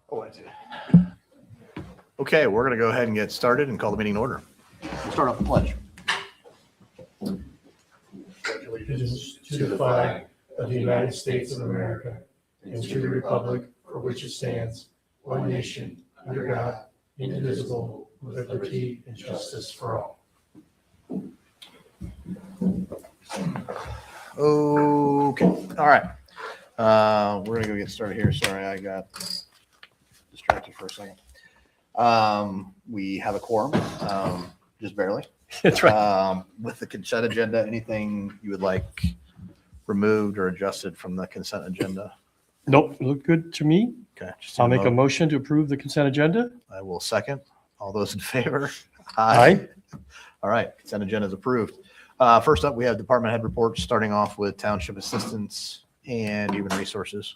Oh, that's it. Okay, we're going to go ahead and get started and call the meeting in order. We'll start off the pledge. Allegiance to the flag of the United States of America and to the republic for which it stands, one nation, under God, indivisible, with liberty and justice for all. Okay, all right. We're going to go get started here. Sorry, I got distracted for a second. We have a quorum, just barely. That's right. With the consent agenda, anything you would like removed or adjusted from the consent agenda? Nope, look good to me. Okay. just I'll make a vote. motion to approve the consent agenda. I will second. All those in favor? Aye. All right, consent agenda is approved. First up, we have department head reports, starting off with Township Assistance and Human Resources.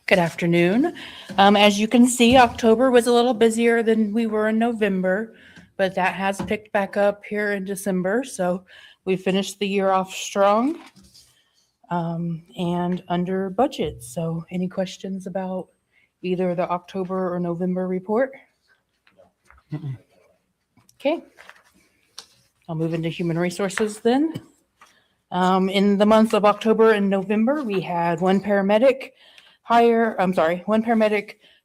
Good afternoon. As you can see, October was a little busier than we were in November, but that has picked back up here in December. So we finished the year off strong and under budget. So any questions about either the October or November report? Okay. I'll move into Human Resources then. In the months of October and November, we had one paramedic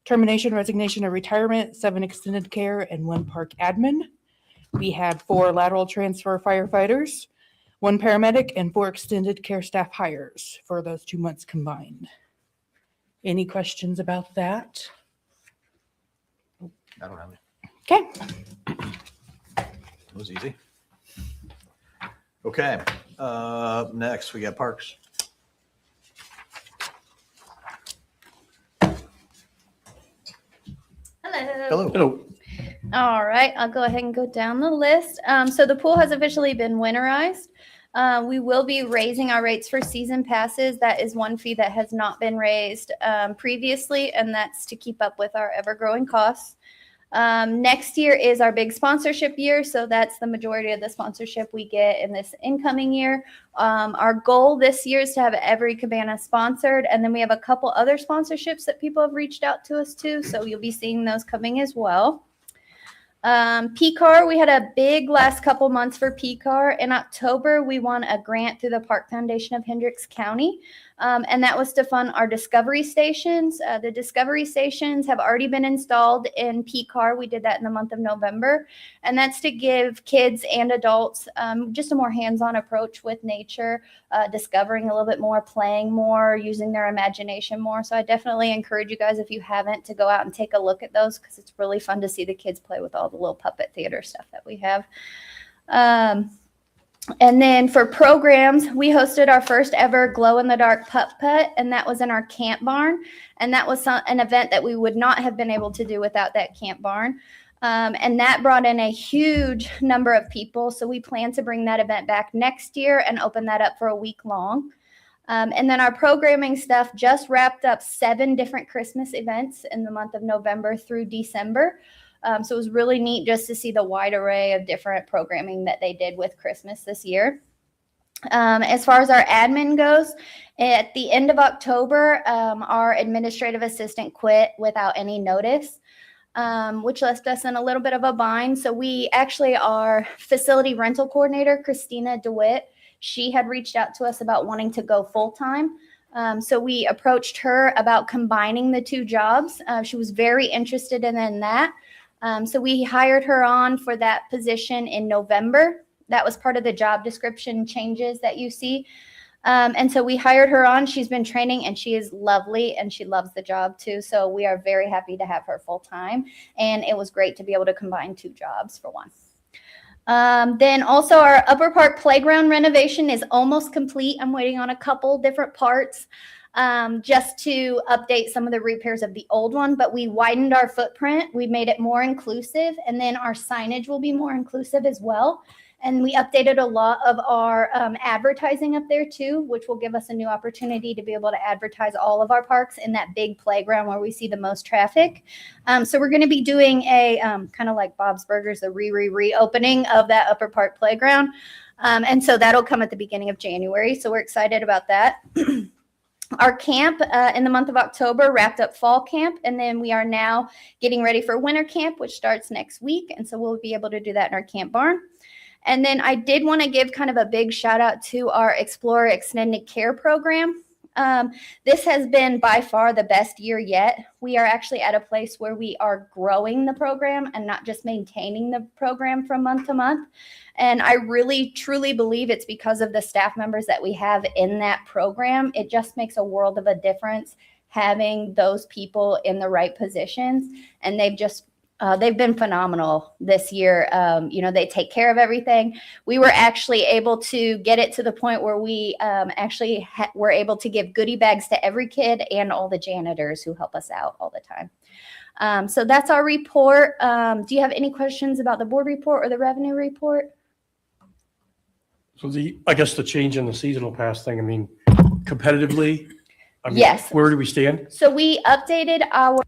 termination, resignation, or retirement, 7 extended care, and 1 park admin. We had 4 lateral transfer firefighters, 1 paramedic, and 4 extended care staff hires for those 2 months combined. Any questions about that? I don't have any. Okay. It was easy. Okay, next we got Parks. Hello. Hello. All right, I'll go ahead and go down the list. So the pool has officially been winterized. We will be raising our rates for season passes. That is one fee that has not been raised previously, and that's to keep up with our ever-growing costs. Next year is our big sponsorship year, so that's the majority of the sponsorship we get in this incoming year. Our goal this year is to have every cabana sponsored, and then we have a couple other sponsorships that people have reached out to us to, so you'll be seeing those coming as well. PCAR, we had a big last couple months for PCAR. In October, we won a grant through the Park Foundation of Hendricks County, and that was to fund our discovery stations. The discovery stations have already been installed in PCAR. We did that in the month of November, and that's to give kids and adults just a more hands-on approach with nature, discovering a little bit more, playing more, using their imagination more. So I definitely encourage you guys, if you haven't, to go out and take a look at those, because it's really fun to see the kids play with all the little puppet theater stuff that we have. And then for programs, we hosted our first ever glow-in-the-dark putt-putt, and that was in our camp barn. And that was an event that we would not have been able to do without that camp barn. And that brought in a huge number of people. So we plan to bring that event back next year and open that up for a week long. And then our programming stuff just wrapped up 7 different Christmas events in the month of November through December. So it was really neat just to see the wide array of different programming that they did with Christmas this year. As far as our admin goes, at the end of October, our administrative assistant quit without any notice, which left us in a little bit of a bind. So we actually, our facility rental coordinator, Christina DeWitt, she had reached out to us about wanting to go full-time. So we approached her about combining the 2 jobs. She was very interested in that. So we hired her on for that position in November. That was part of the job description changes that you see. And so we hired her on. She's been training, and she is lovely, and she loves the job too. So we are very happy to have her full time. And it was great to be able to combine 2 jobs for one. Then also our Upper Park playground renovation is almost complete. I'm waiting on a couple different parts. Just to update some of the repairs of the old one, but we widened our footprint. We made it more inclusive, and then our signage will be more inclusive as well. And we updated a lot of our advertising up there too, which will give us a new opportunity to be able to advertise all of our parks in that big playground where we see the most traffic. So we're going to be doing a kind of like Bob's Burgers, the reopening of that Upper Park playground. And so that'll come at the beginning of January. So we're excited about that. Our camp in the month of October wrapped up fall camp, and then we are now getting ready for winter camp, which starts next week. And so we'll be able to do that in our camp barn. And then I did want to give kind of a big shout out to our Explorer Extended Care program. This has been by far the best year yet. We are actually at a place where we are growing the program and not just maintaining the program from month to month. And I really, truly believe it's because of the staff members that we have in that program. It just makes a world of a difference having those people in the right positions. And they've been phenomenal this year. They take care of everything. We were actually able to get it to the point where we were able to give goodie bags to every kid and all the janitors who help us out all the time. So that's our report. Do you have any questions about the board report or the revenue report? So I guess the change in the seasonal pass thing, I mean, competitively, Yes. Where do we stand? So we updated our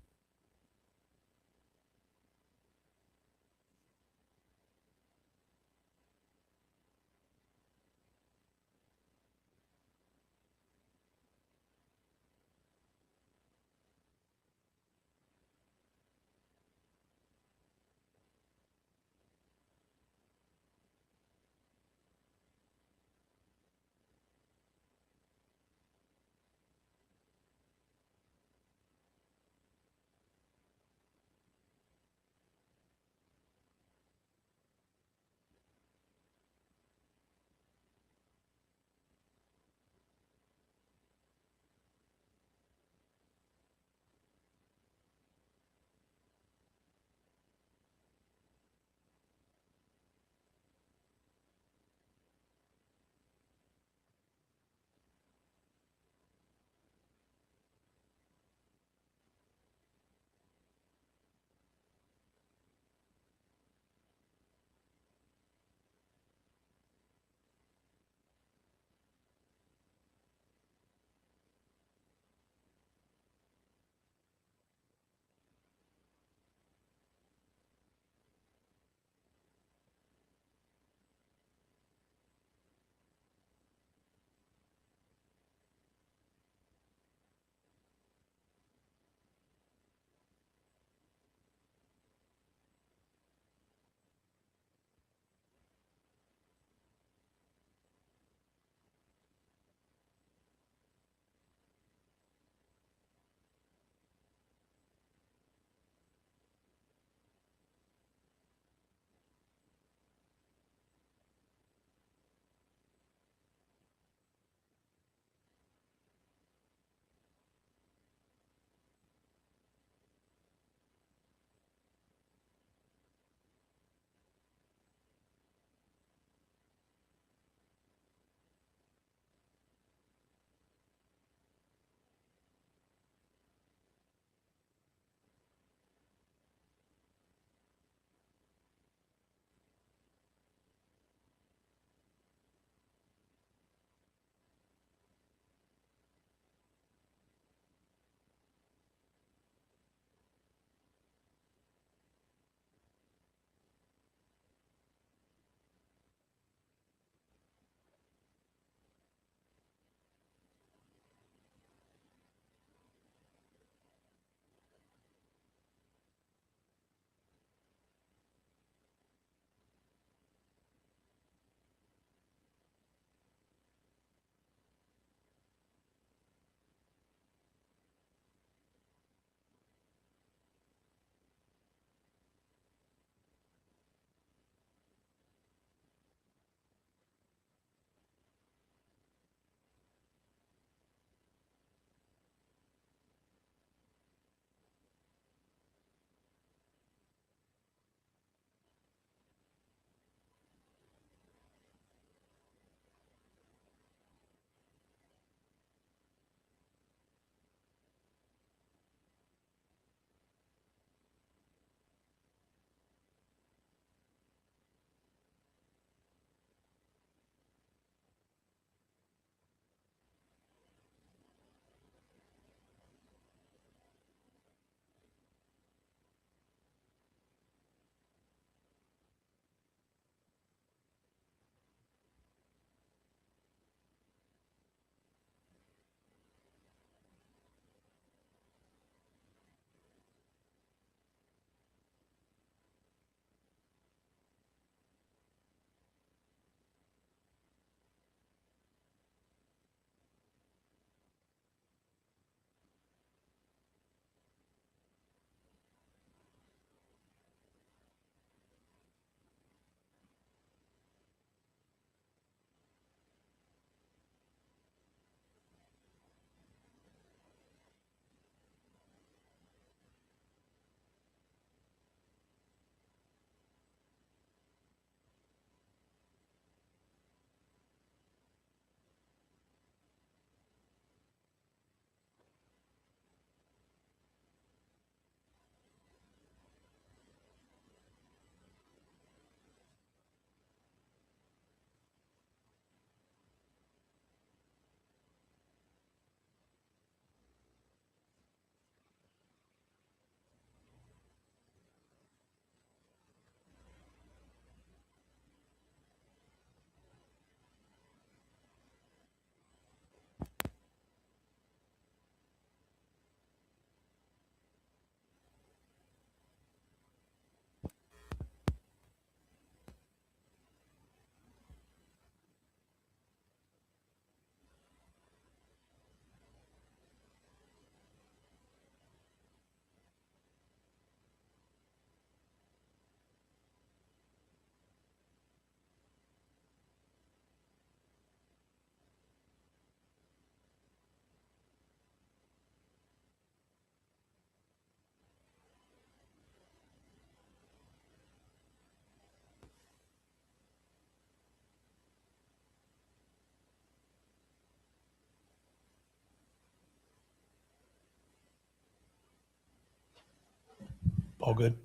All good.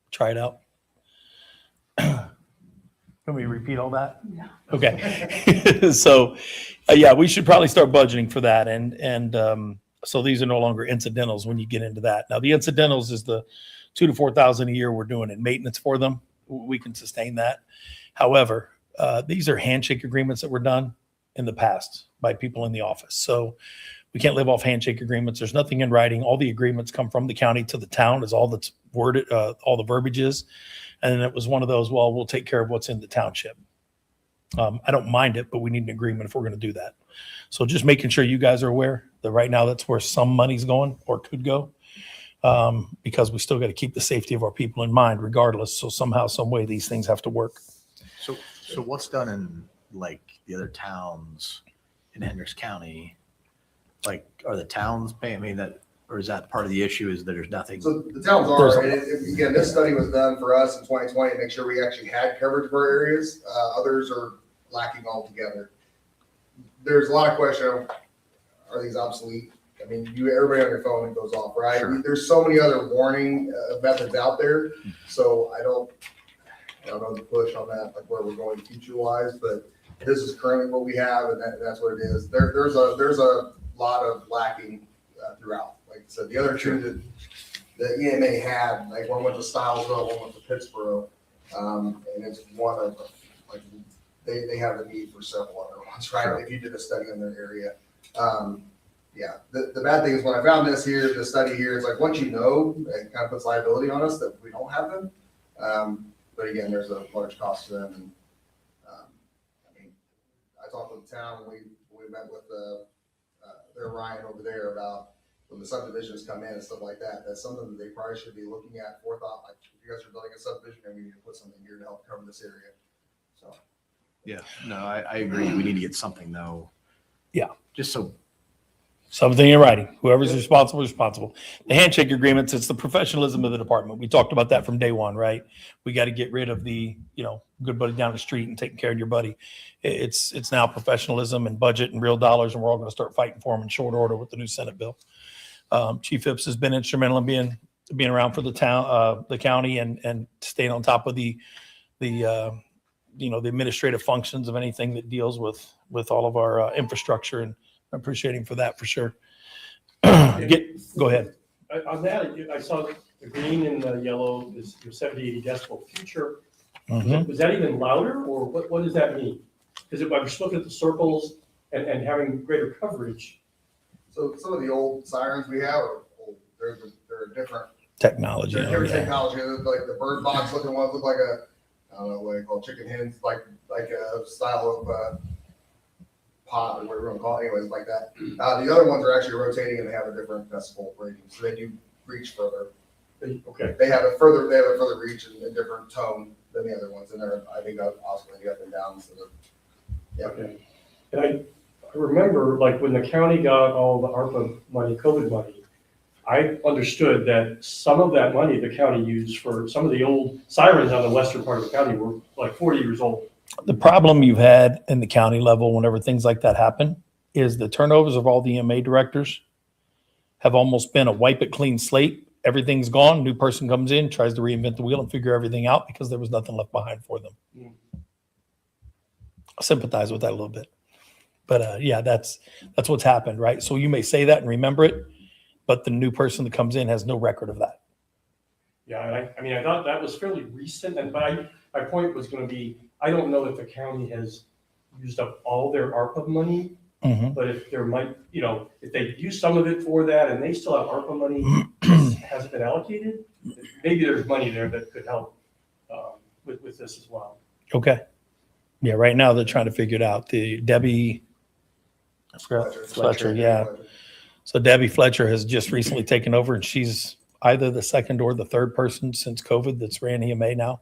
Try it out. Can we repeat all that? No. Okay. So, yeah, we should probably start budgeting for that. And so these are no longer incidentals when you get into that. Now, the incidentals is the 2,000 to 4,000 a year we're doing in maintenance for them. We can sustain that. However, these are handshake agreements that were done in the past by people in the office. So we can't live off handshake agreements. There's nothing in writing. All the agreements come from the county to the town is all that's worded, all the verbiage is. And it was one of those, well, we'll take care of what's in the township. I don't mind it, but we need an agreement if we're going to do that. So just making sure you guys are aware that right now that's where some money's going or could go, because we still got to keep the safety of our people in mind regardless. So somehow, some way these things have to work. So what's done in like the other towns in Hendricks County? Like, are the towns paying? I mean, that, or is that part of the issue is that there's nothing? So the towns are, and again, this study was done for us in 2020 to make sure we actually had coverage for our areas. Others are lacking altogether. There's a lot of question of, are these obsolete? I mean, everybody on your phone, it goes off, right? Sure. There's so many other warning methods out there. So I don't know the push on that, like where we're going future wise, but this is currently what we have, and that's what it is. There's a lot of lacking throughout. Like I said, the other two that EMA had, like one went to Stylesville, one went to Pittsburgh, and it's one of, like, they have the need for several other ones, right? Sure. If you did a study in their area. Yeah, the bad thing is when I found this study here, it's like, once you know, it kind of puts liability on us that we don't have them. But again, there's a large cost to them. And I mean, I talked with the town when we met with their Ryan over there about when the subdivisions come in and stuff like that. That's something that they probably should be looking at forethought. Like, if you guys are building a subdivision, maybe you need to put something here to help cover this area. So, Yeah, no, I agree. We need to get something though. Yeah. Just so. Something in writing. Whoever's responsible is responsible. The handshake agreements, it's the professionalism of the department. We talked about that from day one, right? We got to get rid of the, good buddy down the street and taking care of your buddy. It's now professionalism and budget and real dollars, and we're all going to start fighting for them in short order with the new Senate bill. Chief Phipps has been instrumental in being around for the town, the county, and staying on top of the administrative functions of anything that deals with all of our infrastructure, and I appreciate him for that for sure. Go ahead. On that, I saw the green and the yellow is your 70, 80 decibel future. Mhm. Was that even louder, or what does that mean? Because if I was looking at the circles and having greater coverage. so some of the old sirens we have are old. They're different. Technology. They're different Yeah. technology. Like the bird box looking ones look like I don't know what they call chicken hens, like a style of pot or whatever you want to call it. Anyways, like that. The other ones are actually rotating and they have a different decibel rating, so they do reach further. Okay. They have a further reach and a different tone than the other ones, and they're, I think, oscillating up and down. So yeah. Okay. And I remember, like, when the county got all the ARPA money, COVID money, I understood that some of that money the county used for some of the old sirens on the western part of the county were like 40 years old. The problem you've had in the county level whenever things like that happen is the turnovers of all the EMA directors have almost been a wipe it clean slate. Everything's gone. New person comes in, tries to reinvent the wheel and figure everything out because there was nothing left behind for them. I sympathize with that a little bit. But yeah, that's what's happened, right? So you may say that and remember it, but the new person that comes in has no record of that. Yeah, and I mean, I thought that was fairly recent, but my point was going to be, I don't know if the county has used up all their ARPA money, but if there might, if they use some of it for that and they still have ARPA money that hasn't been allocated, maybe there's money there that could help with this as well. Okay. Yeah, right now they're trying to figure it out. The Debbie Fletcher, yeah. So Debbie Fletcher has just recently taken over, and she's either the second or the third person since COVID that's ran EMA now.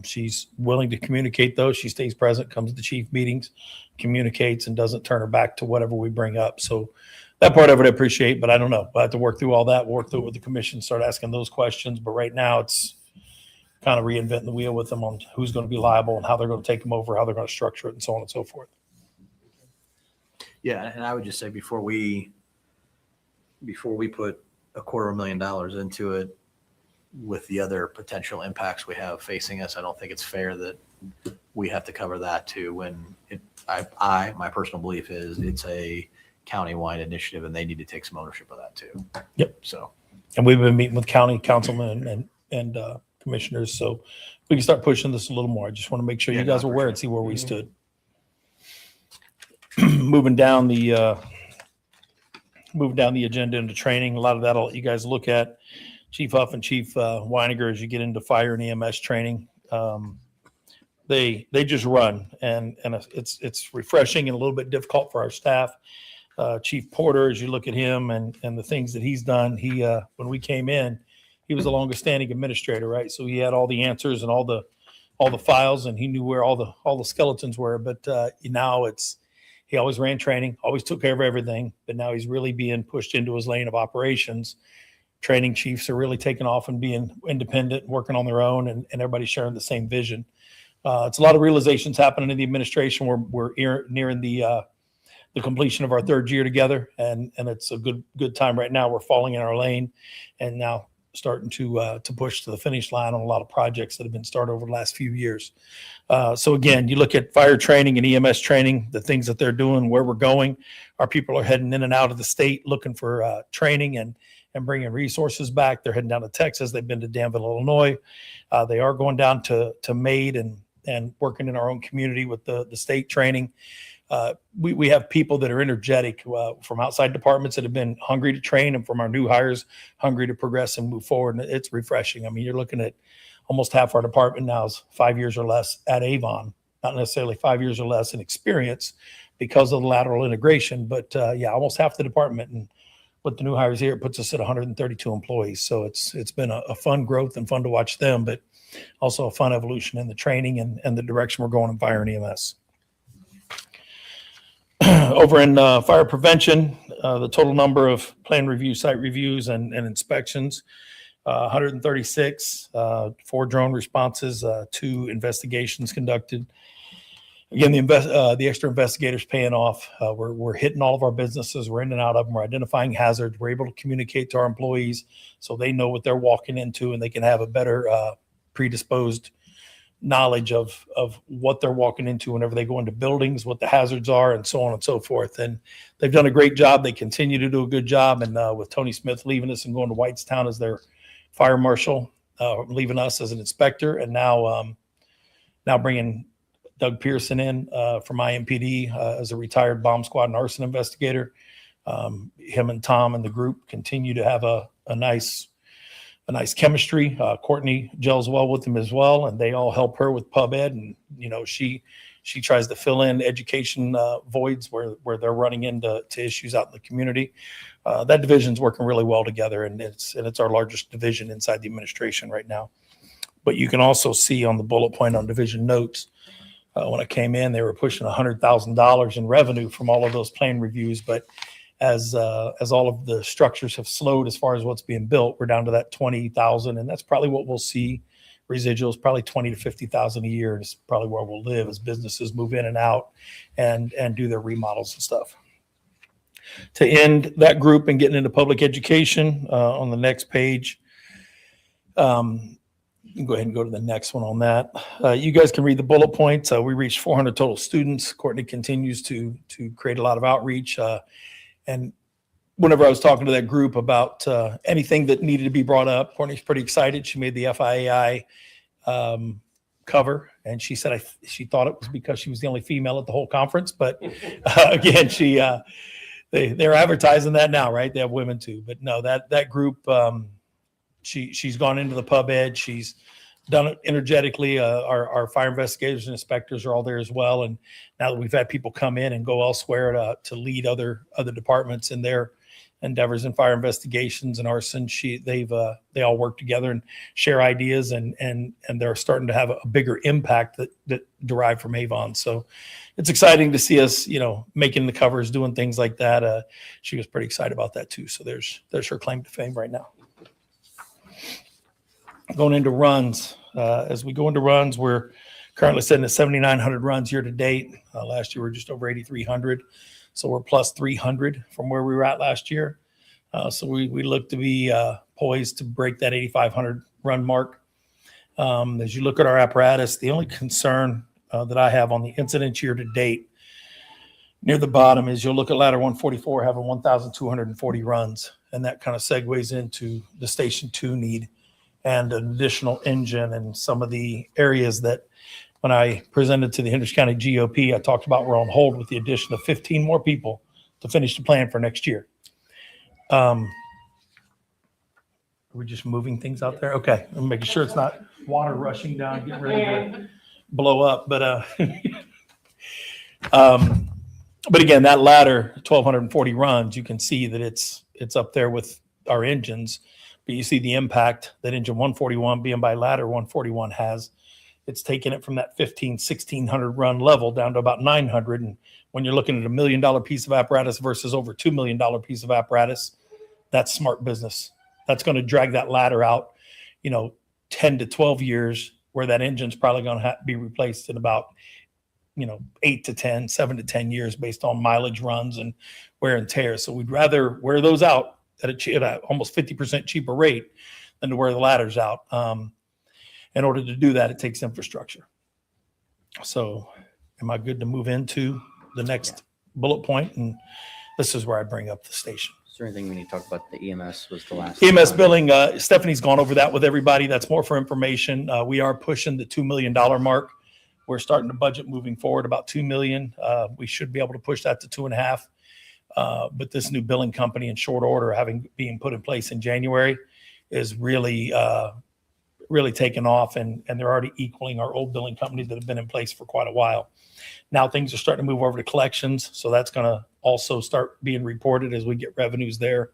She's willing to communicate, though. She stays present, comes to chief meetings, communicates, and doesn't turn her back to whatever we bring up. So that part of it I appreciate, but I don't know. I have to work through all that, work through it with the commission, start asking those questions. But right now it's kind of reinventing the wheel with them on who's going to be liable and how they're going to take them over, how they're going to structure it, and so on and so forth. Yeah, and I would just say before we put $250,000 into it, with the other potential impacts we have facing us, I don't think it's fair that we have to cover that too. When my personal belief is it's a county-wide initiative and they need to take some ownership of that too. Yep. So, And we've been meeting with county councilmen and commissioners, so we can start pushing this a little more. I just want to make sure Yeah, you no, guys are for aware sure. and see where we stood. Moving down the agenda into training, a lot of that I'll let you guys look at. Chief Huff and Chief Weiniger, as you get into fire and EMS training, they just run, and it's refreshing and a little bit difficult for our staff. Chief Porter, as you look at him and the things that he's done, when we came in, he was the longest standing administrator, right? So he had all the answers and all the files, and he knew where all the skeletons were. But now he always ran training, always took care of everything. But now he's really being pushed into his lane of operations. Training chiefs are really taking off and being independent, working on their own, and everybody's sharing the same vision. It's a lot of realizations happening in the administration. We're nearing the completion of our third year together, and it's a good time right now. We're falling in our lane, and now starting to push to the finish line on a lot of projects that have been started over the last few years. So again, you look at fire training and EMS training, the things that they're doing, where we're going. Our people are heading in and out of the state looking for training and bringing resources back. They're heading down to Texas. They've been to Danville, Illinois. They are going down to Maid and working in our own community with the state training. We have people that are energetic from outside departments that have been hungry to train, and from our new hires, hungry to progress and move forward. And it's refreshing. I mean, you're looking at almost half our department now is 5 years or less at Avon, not necessarily 5 years or less in experience because of the lateral integration, but almost half the department. And with the new hires here, it puts us at 132 employees. So it's been a fun growth and fun to watch them, but also a fun evolution in the training and the direction we're going in fire and EMS. Over in fire prevention, the total number of plan reviews, site reviews, and inspections, 136, 4 drone responses, 2 investigations conducted. Again, the extra investigators paying off. We're hitting all of our businesses. We're in and out of them. We're identifying hazards. We're able to communicate to our employees so they know what they're walking into, and they can have a better predisposed knowledge of what they're walking into whenever they go into buildings, what the hazards are, and so on and so forth. And they've done a great job. They continue to do a good job. And with Tony Smith leaving us and going to Whitestown as their fire marshal, leaving us as an inspector, and now bringing Doug Pearson in from IMPD as a retired bomb squad and arson investigator. Him and Tom and the group continue to have a nice chemistry. Courtney gels well with them as well, and they all help her with pub ed. And she tries to fill in education voids where they're running into issues out in the community. That division's working really well together, and it's our largest division inside the administration right now. But you can also see on the bullet point on division notes, when I came in, they were pushing $100,000 in revenue from all of those plan reviews. But as all of the structures have slowed as far as what's being built, we're down to that 20,000, and that's probably what we'll see. Residuals probably 20 to 50,000 a year is probably where we'll live as businesses move in and out and do their remodels and stuff. To end that group and getting into public education, on the next page, you can go ahead and go to the next one on that. You guys can read the bullet points. We reached 400 total students. Courtney continues to create a lot of outreach. And whenever I was talking to that group about anything that needed to be brought up, Courtney's pretty excited. She made the FIAI cover, and she said she thought it was because she was the only female at the whole conference. But again, they're advertising that now, right? They have women too. But no, that group, she's gone into the pub ed. She's done it energetically. Our fire investigators and inspectors are all there as well. And now that we've had people come in and go elsewhere to lead other departments in their endeavors in fire investigations and arson, they all work together and share ideas, and they're starting to have a bigger impact that derive from Avon. So it's exciting to see us, making the covers, doing things like that. She was pretty excited about that too. So there's her claim to fame right now. Going into runs, as we go into runs, we're currently sitting at 7,900 runs year to date. Last year we were just over 8,300, so we're plus 300 from where we were at last year. So we look to be poised to break that 8,500 run mark. As you look at our apparatus, the only concern that I have on the incidents year to date near the bottom is you'll look at ladder 144 having 1,240 runs, and that kind of segues into the Station 2 need and an additional engine and some of the areas that when I presented to the Hendricks County GOP, I talked about we're on hold with the addition of 15 more people to finish the plan for next year. Are we just moving things out there? Okay, I'm making sure it's not water rushing down, getting ready to blow up. But again, that ladder, 1,240 runs, you can see that it's up there with our engines. But you see the impact that engine 141 being by ladder 141 has. It's taken it from that 1,600 run level down to about 900. And when you're looking at $1 million piece of apparatus versus over $2 million piece of apparatus, that's smart business. That's going to drag that ladder out, 10 to 12 years, where that engine's probably going to be replaced in about, 8 to 10, 7 to 10 years based on mileage runs and wear and tear. So we'd rather wear those out at a almost 50% cheaper rate than to wear the ladders out. In order to do that, it takes infrastructure. So am I good to move into the next bullet point? And this is where I bring up the station. Is there anything we need to talk about? The EMS was the last. EMS billing, Stephanie's gone over that with everybody. That's more for information. We are pushing the $2 million mark. We're starting to budget moving forward about $2 million. We should be able to push that to 2.5. But this new billing company in short order, being put in place in January, is really taken off, and they're already equaling our old billing companies that have been in place for quite a while. Now things are starting to move over to collections, so that's going to also start being reported as we get revenues there.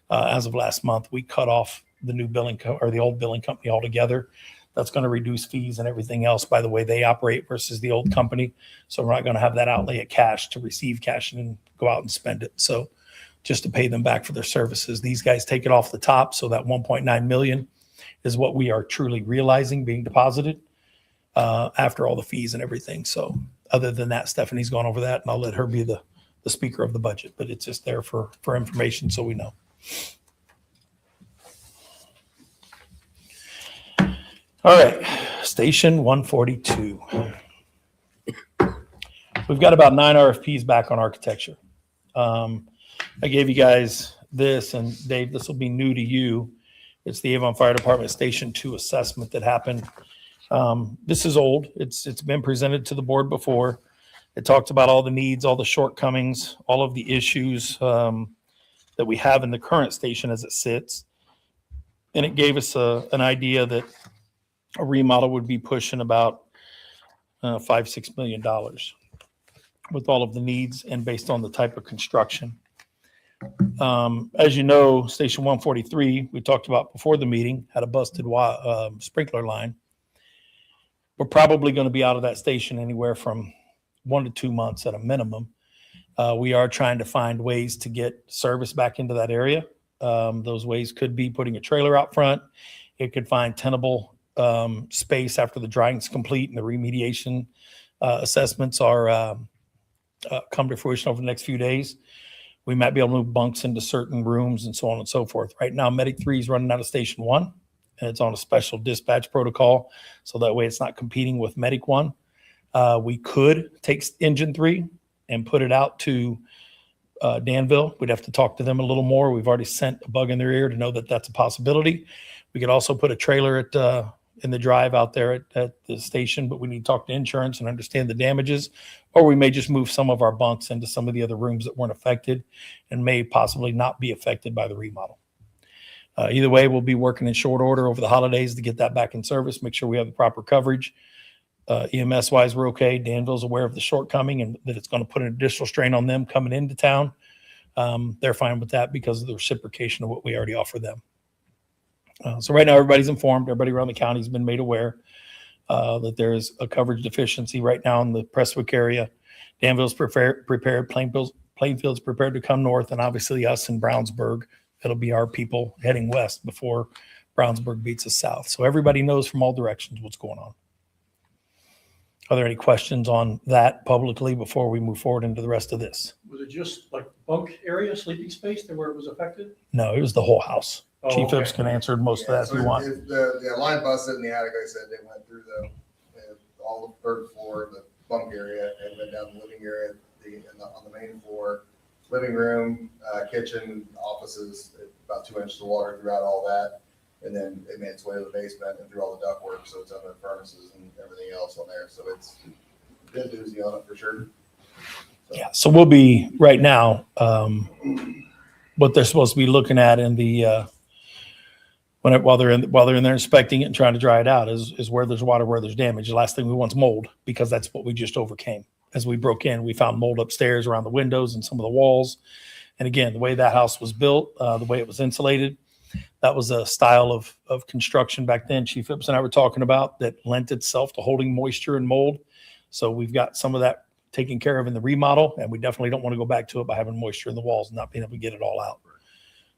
As of last month, we cut off the new billing or the old billing company altogether. That's going to reduce fees and everything else by the way they operate versus the old company. So we're not going to have that outlay of cash to receive cash and then go out and spend it. So just to pay them back for their services, these guys take it off the top. So that 1.9 million is what we are truly realizing being deposited after all the fees and everything. So other than that, Stephanie's gone over that, and I'll let her be the speaker of the budget, but it's just there for information so we know. All right, Station 142. We've got about 9 RFPs back on architecture. I gave you guys this, and Dave, this will be new to you. It's the Avon Fire Department Station 2 assessment that happened. This is old. It's been presented to the board before. It talks about all the needs, all the shortcomings, all of the issues that we have in the current station as it sits. And it gave us an idea that a remodel would be pushing about $5-6 million with all of the needs and based on the type of construction. As you know, Station 143, we talked about before the meeting, had a busted sprinkler line. We're probably going to be out of that station anywhere from 1 to 2 months at a minimum. We are trying to find ways to get service back into that area. Those ways could be putting a trailer out front. It could find tenable space after the drying's complete and the remediation assessments are come to fruition over the next few days. We might be able to move bunks into certain rooms and so on and so forth. Right now, Medic 3 is running out of Station 1, and it's on a special dispatch protocol, so that way it's not competing with Medic 1. We could take Engine 3 and put it out to Danville. We'd have to talk to them a little more. We've already sent a bug in their ear to know that that's a possibility. We could also put a trailer in the drive out there at the station, but we need to talk to insurance and understand the damages. Or we may just move some of our bunks into some of the other rooms that weren't affected and may possibly not be affected by the remodel. Either way, we'll be working in short order over the holidays to get that back in service, make sure we have the proper coverage. EMS wise, we're okay. Danville's aware of the shortcoming and that it's going to put an additional strain on them coming into town. They're fine with that because of the reciprocation of what we already offer them. So right now, everybody's informed. Everybody around the county has been made aware that there is a coverage deficiency right now in the Prestwick area. Danville's prepared. Plainfield's prepared to come north, and obviously us in Brownsburg. It'll be our people heading west before Brownsburg beats us south. So everybody knows from all directions what's going on. Are there any questions on that publicly before we move forward into the rest of this? Was it just like bunk area, sleeping space, there where it was affected? No, it was the whole house. Oh, Chief okay. Phipps can answer most of that if you want. The line busted in the attic, like I said, they went through all the third floor, the bunk area, and went down the living area, on the main floor, living room, kitchen, offices, about 2 inches of water throughout all that. And then it made its way to the basement and through all the ductwork, so it's under the furnaces and everything else on there. So it's been doozy on it for sure. Yeah, so we'll be right now, what they're supposed to be looking at in the, while they're in there inspecting it and trying to dry it out is where there's water, where there's damage. The last thing we want is mold, because that's what we just overcame. As we broke in, we found mold upstairs around the windows and some of the walls. And again, the way that house was built, the way it was insulated, that was a style of construction back then Chief Phipps and I were talking about that lent itself to holding moisture and mold. So we've got some of that taken care of in the remodel, and we definitely don't want to go back to it by having moisture in the walls and not being able to get it all out.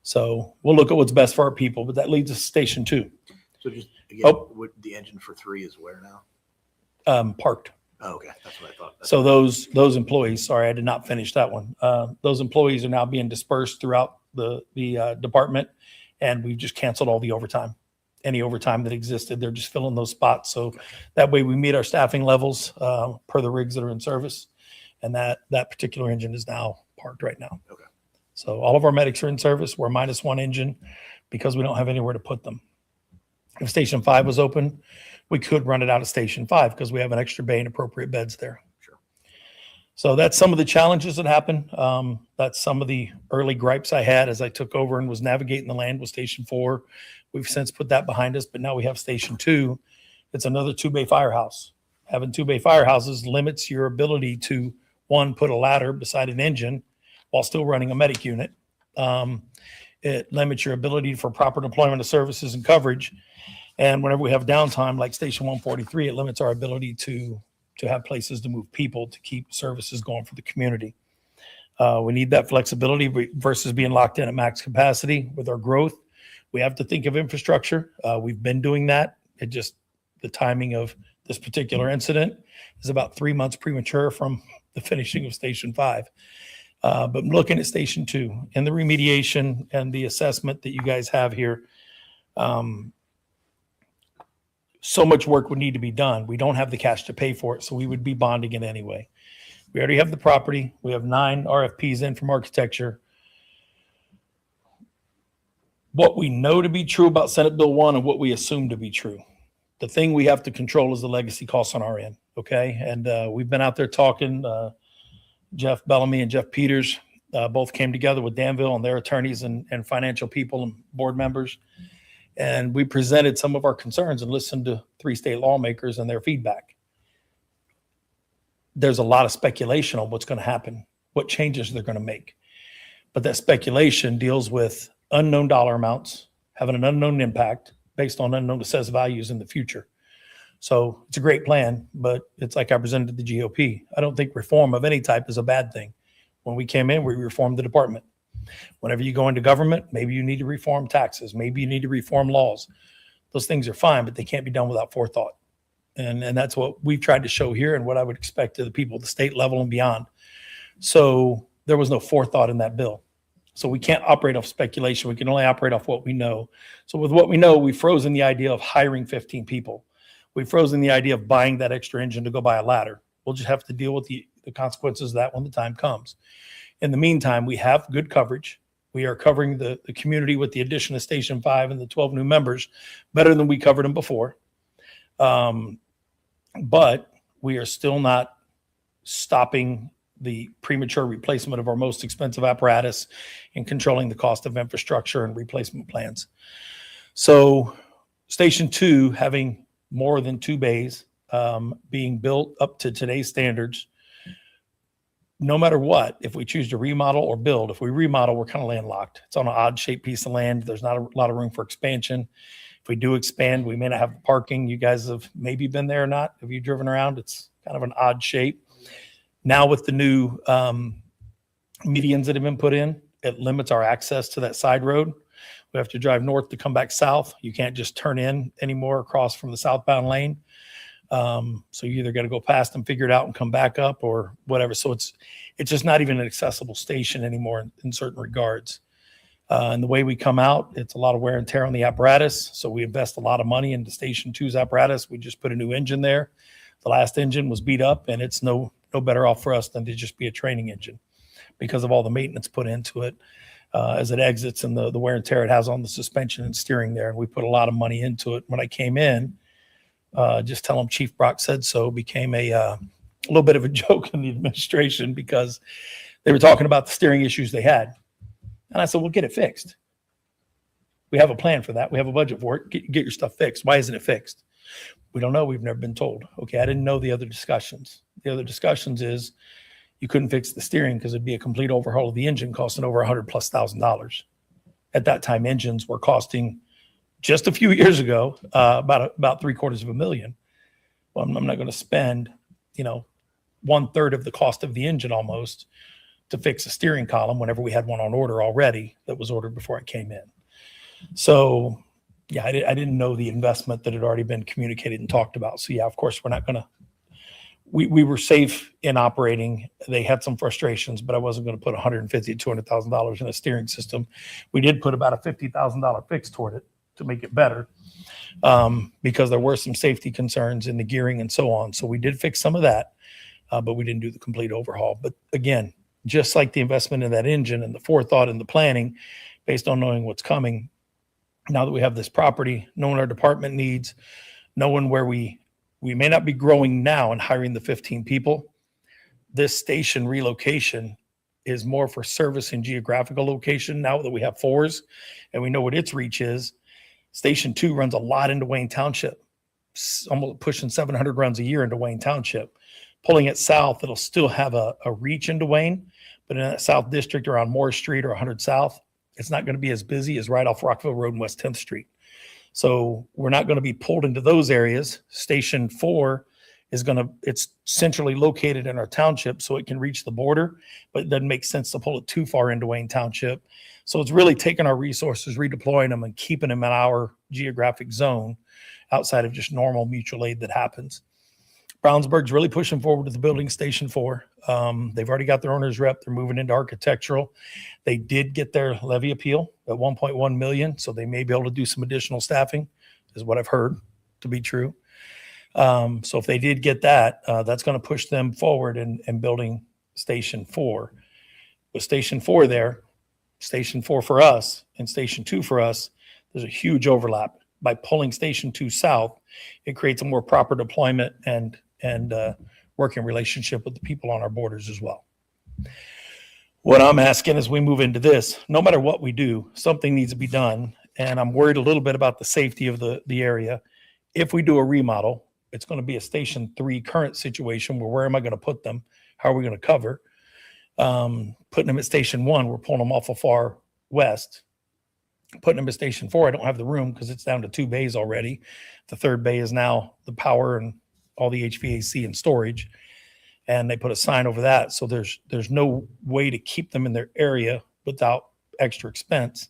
So we'll look at what's best for our people, but that leads us to station 2. So just again, Oh. the engine for 3 is where now? Parked. Oh, okay, that's what I thought. So those employees, sorry, I did not finish that one. Those employees are now being dispersed throughout the department, and we've just canceled all the overtime. Any overtime that existed, they're just filling those spots. So that way we meet our staffing levels per the rigs that are in service. And that particular engine is now parked right now. Okay. So all of our medics are in service. We're -1 engine because we don't have anywhere to put them. If Station 5 was open, we could run it out of Station 5 because we have an extra bay and appropriate beds there. Sure. So that's some of the challenges that happened. That's some of the early gripes I had as I took over and was navigating the land with Station 4. We've since put that behind us, but now we have Station 2. It's another 2-bay firehouse. Having 2-bay firehouses limits your ability to, one, put a ladder beside an engine while still running a medic unit. It limits your ability for proper deployment of services and coverage. And whenever we have downtime, like Station 143, it limits our ability to have places to move people to keep services going for the community. We need that flexibility versus being locked in at max capacity with our growth. We have to think of infrastructure. We've been doing that. It just, the timing of this particular incident is about 3 months premature from the finishing of Station 5. But looking at Station 2 and the remediation and the assessment that you guys have here, so much work would need to be done. We don't have the cash to pay for it, so we would be bonding it anyway. We already have the property. We have 9 RFPs in from architecture. What we know to be true about Senate Bill 1 and what we assume to be true. The thing we have to control is the legacy costs on our end, okay? And we've been out there talking. Jeff Bellamy and Jeff Peters both came together with Danville and their attorneys and financial people and board members. And we presented some of our concerns and listened to 3 state lawmakers and their feedback. There's a lot of speculation on what's going to happen, what changes they're going to make. But that speculation deals with unknown dollar amounts, having an unknown impact based on unknown assessed values in the future. So it's a great plan, but it's like I presented to the GOP. I don't think reform of any type is a bad thing. When we came in, we reformed the department. Whenever you go into government, maybe you need to reform taxes. Maybe you need to reform laws. Those things are fine, but they can't be done without forethought. And that's what we've tried to show here and what I would expect to the people at the state level and beyond. So there was no forethought in that bill. So we can't operate off speculation. We can only operate off what we know. So with what we know, we've frozen the idea of hiring 15 people. We've frozen the idea of buying that extra engine to go buy a ladder. We'll just have to deal with the consequences of that when the time comes. In the meantime, we have good coverage. We are covering the community with the addition of Station 5 and the 12 new members better than we covered them before. But we are still not stopping the premature replacement of our most expensive apparatus and controlling the cost of infrastructure and replacement plans. So Station 2, having more than 2 bays, being built up to today's standards, no matter what, if we choose to remodel or build, if we remodel, we're kind of landlocked. It's on an odd shaped piece of land. There's not a lot of room for expansion. If we do expand, we may not have the parking. You guys have maybe been there or not. Have you driven around? It's kind of an odd shape. Now with the new medians that have been put in, it limits our access to that side road. We have to drive north to come back south. You can't just turn in anymore across from the southbound lane. So you either got to go past and figure it out and come back up or whatever. So it's just not even an accessible station anymore in certain regards. And the way we come out, it's a lot of wear and tear on the apparatus. So we invest a lot of money into Station 2's apparatus. We just put a new engine there. The last engine was beat up, and it's no better off for us than to just be a training engine because of all the maintenance put into it as it exits and the wear and tear it has on the suspension and steering there. And we put a lot of money into it. When I came in, just tell them Chief Brock said so, became a little bit of a joke in the administration because they were talking about the steering issues they had. And I said, we'll get it fixed. We have a plan for that. We have a budget for it. Get your stuff fixed. Why isn't it fixed? We don't know. We've never been told. Okay, I didn't know the other discussions. The other discussions is you couldn't fix the steering because it'd be a complete overhaul of the engine costing over $100,000+. At that time, engines were costing just a few years ago about $750,000. Well, I'm not going to spend, 1/3 of the cost of the engine almost to fix a steering column whenever we had one on order already that was ordered before I came in. So yeah, I didn't know the investment that had already been communicated and talked about. So yeah, of course, we're not going to, we were safe in operating. They had some frustrations, but I wasn't going to put $150,000 to $200,000 in a steering system. We did put about a $50,000 fix toward it to make it better because there were some safety concerns in the gearing and so on. So we did fix some of that, but we didn't do the complete overhaul. But again, just like the investment in that engine and the forethought and the planning based on knowing what's coming, now that we have this property, knowing our department needs, knowing where we may not be growing now and hiring the 15 people, this station relocation is more for service and geographical location now that we have 4s and we know what its reach is. Station 2 runs a lot into Wayne Township, almost pushing 700 runs a year into Wayne Township. Pulling it south, it'll still have a reach into Wayne, but in that south district around Morris Street or 100 South, it's not going to be as busy as right off Rockville Road and West 10th Street. So we're not going to be pulled into those areas. Station 4 it's centrally located in our township, so it can reach the border, but it doesn't make sense to pull it too far into Wayne Township. So it's really taking our resources, redeploying them, and keeping them in our geographic zone outside of just normal mutual aid that happens. Brownsburg's really pushing forward with the building Station 4. They've already got their owner's rep. They're moving into architectural. They did get their levy appeal at $1.1 million, so they may be able to do some additional staffing, is what I've heard to be true. So if they did get that, that's going to push them forward in building Station 4. With Station 4 there, Station 4 for us and Station 2 for us, there's a huge overlap. By pulling Station 2 south, it creates a more proper deployment and working relationship with the people on our borders as well. What I'm asking as we move into this, no matter what we do, something needs to be done. And I'm worried a little bit about the safety of the area. If we do a remodel, it's going to be a Station 3 current situation where am I going to put them? How are we going to cover? Putting them at Station 1, we're pulling them off of far west. Putting them at Station 4, I don't have the room because it's down to 2 bays already. The 3rd bay is now the power and all the HVAC and storage. And they put a sign over that. So there's no way to keep them in their area without extra expense.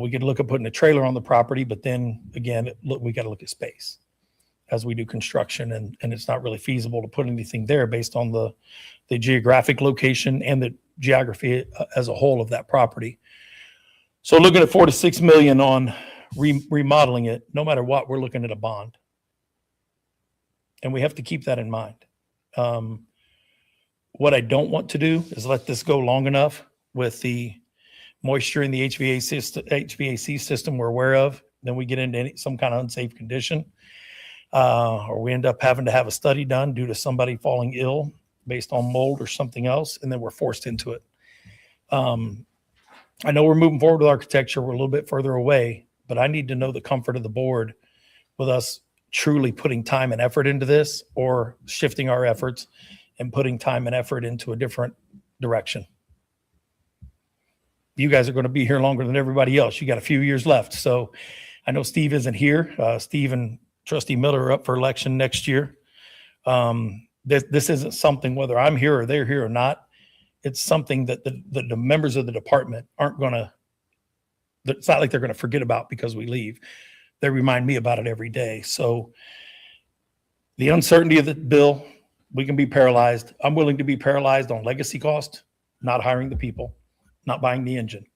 We could look at putting a trailer on the property, but then again, we got to look at space as we do construction, and it's not really feasible to put anything there based on the geographic location and the geography as a whole of that property. So looking at $4 to $6 million on remodeling it, no matter what, we're looking at a bond. And we have to keep that in mind. What I don't want to do is let this go long enough with the moisture in the HVAC system we're aware of. Then we get into some kind of unsafe condition, or we end up having to have a study done due to somebody falling ill based on mold or something else, and then we're forced into it. I know we're moving forward with architecture. We're a little bit further away, but I need to know the comfort of the board with us truly putting time and effort into this, or shifting our efforts and putting time and effort into a different direction. You guys are going to be here longer than everybody else. You got a few years left. So I know Steve isn't here. Steve and Trustee Miller are up for election next year. This isn't something, whether I'm here or they're here or not, it's something that the members of the department aren't going to, it's not like they're going to forget about because we leave. They remind me about it every day. So The uncertainty of the bill, we can be paralyzed. I'm willing to be paralyzed on legacy cost, not hiring the people, not buying the engine.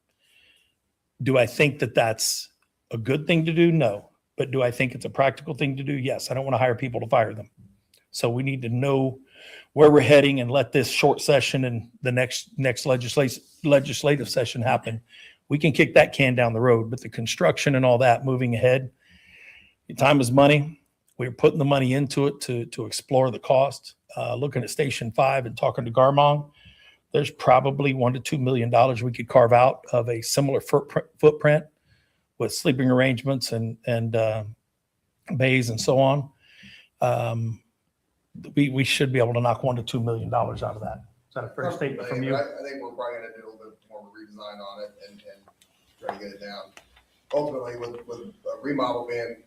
Do I think that that's a good thing to do? No. But do I think it's a practical thing to do? Yes. I don't want to hire people to fire them. So we need to know where we're heading and let this short session and the next legislative session happen. We can kick that can down the road, but the construction and all that moving ahead, time is money. We're putting the money into it to explore the cost. Looking at Station 5 and talking to Garmong, there's probably $1 to $2 million we could carve out of a similar footprint with sleeping arrangements and bays and so on. We should be able to knock $1 to $2 million out of that. Is that a fair statement from you? I think we're probably gonna do a little bit more of a redesign on it and try to get it down. Ultimately, with a remodel being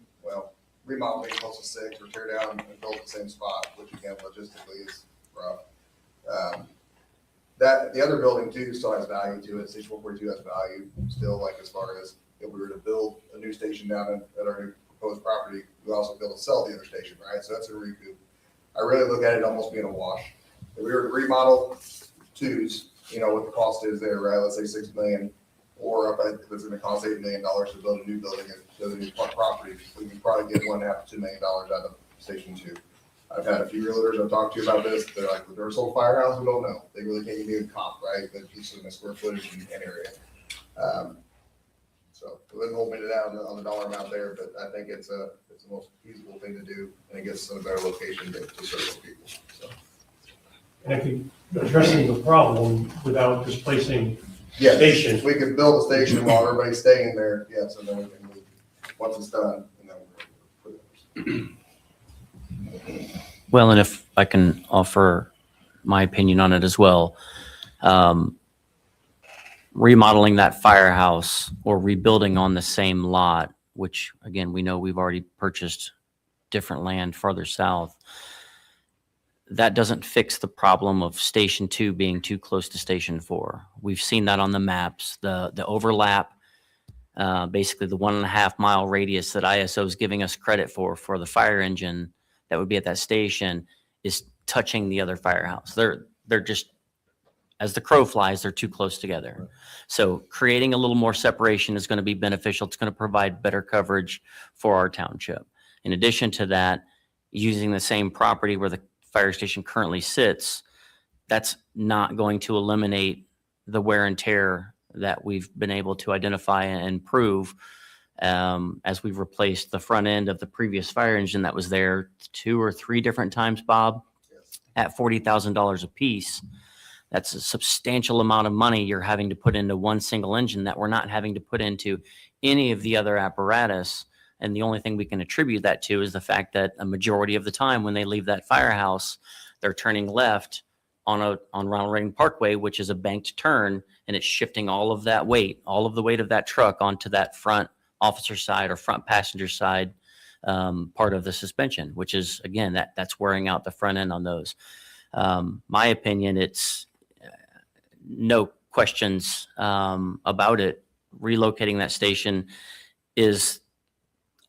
close to 6 or tear down and build the same spot, which again, logistically is rough. That, the other building too still has value to it. Station 142 has value still, like as far as if we were to build a new station down at our new proposed property, we also be able to sell the other station, right? So that's a recoup. I really look at it almost being a wash. If we were to remodel 2s, what the cost is there, right? Let's say $6 million, or if it's going to cost $8 million to build a new building and build a new property, we can probably get $1.5 to $2 million out of Station 2. I've had a few realtors I've talked to about this. They're like, "They're a sold firehouse, we don't know." They really can't give me a comp, right? But just in the square footage and area. So it wouldn't hold me to that on the dollar amount there, but I think it's the most feasible thing to do, and it gets us in a better location to serve those people. So. And I think addressing the problem without displacing Yeah, station. we can build a station while everybody's staying there. Yes, and then we can move once it's done. And then we're Well, and if I can offer my opinion on it as well, remodeling that firehouse or rebuilding on the same lot, which again, we know we've already purchased different land farther south, that doesn't fix the problem of Station 2 being too close to Station 4. We've seen that on the maps. The overlap, basically the 1.5 mile radius that ISO is giving us credit for the fire engine that would be at that station is touching the other firehouse. They're just, as the crow flies, they're too close together. Right. So creating a little more separation is going to be beneficial. It's going to provide better coverage for our township. In addition to that, using the same property where the fire station currently sits, that's not going to eliminate the wear and tear that we've been able to identify and prove as we've replaced the front end of the previous fire engine that was there 2 or 3 different times, Bob, at $40,000 a piece. That's a substantial amount of money you're having to put into one single engine that we're not having to put into any of the other apparatus. And the only thing we can attribute that to is the fact that a majority of the time when they leave that firehouse, they're turning left on Ronald Reagan Parkway, which is a banked turn, and it's shifting all of that weight, all of the weight of that truck onto that front officer side or front passenger side part of the suspension, which is, again, that's wearing out the front end on those. My opinion, it's no questions about it. Relocating that station is